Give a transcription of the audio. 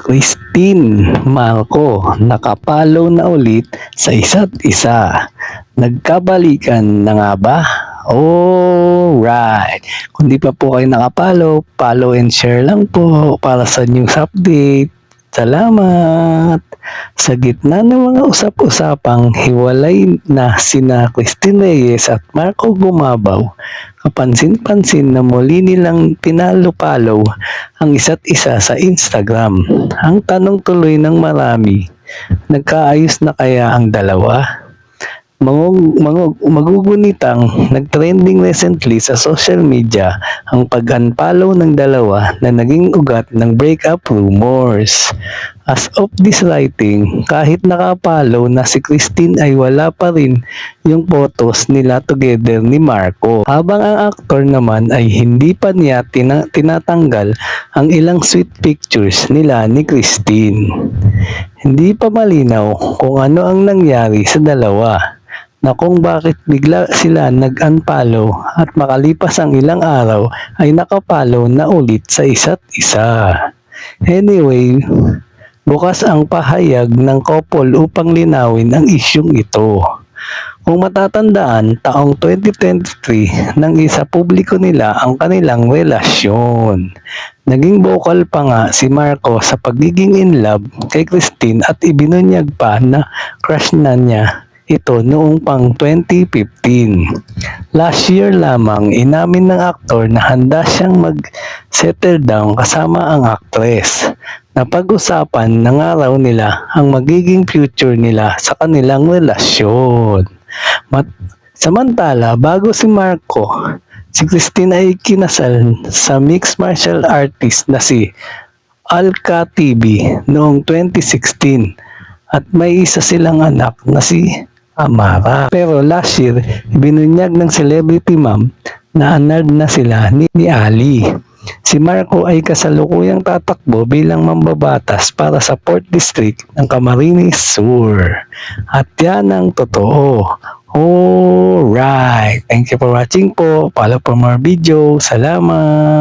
Christine Marco nakapalo na ulit sa isa't isa. Nagkabalikan na nga ba? Alright. Kung di pa po kayo nakapalo, follow and share lang po para sa news update. Salamat! Sa gitna ng mga usap-usapang hiwalay na sina Christine Reyes at Marco Gumabaw, kapansin-pansin na muli nilang pinalo-palo ang isa't isa sa Instagram. Ang tanong tuloy ng marami, nagkaayos na kaya ang dalawa? Magugunitang nagtrending recently sa social media ang pag-unfollow ng dalawa na naging ugat ng breakup rumors. As of this writing, kahit nakapollow na si Christine ay wala pa rin yung photos nila together ni Marco. Habang ang aktor naman ay hindi pa niya tinatanggal ang ilang sweet pictures nila ni Christine. Hindi pa malinaw kung ano ang nangyari sa dalawa na kung bakit bigla sila nag-unfollow at makalipas ang ilang araw ay nakapollow na ulit sa isa't isa. Anyway, bukas ang pahayag ng couple upang linawin ang isyung ito. Kung matatandaan, taong 2023 nang isa publiko nila ang kanilang relasyon. Naging vocal pa nga si Marco sa pagiging in love kay Christine at ibinunyag pa na crush na niya ito noong pang 2015. Last year lamang inamin ng aktor na handa siyang mag-settle down kasama ang actress. Napag-usapan na nga raw nila ang magiging future nila sa kanilang relasyon. Samantala, bago si Marco, si Christine ay kinasal sa mixed martial artist na si Alka TV noong 2016 at may isa silang anak na si Amara. Pero last year, binunyag ng celebrity mom na annulled na sila ni Ali. Si Marco ay kasalukuyang tatakbo bilang mambabatas para sa 4th District ng Camarines Sur. At yan ang totoo. Alright. Thank you for watching po. Follow for more video. Salamat.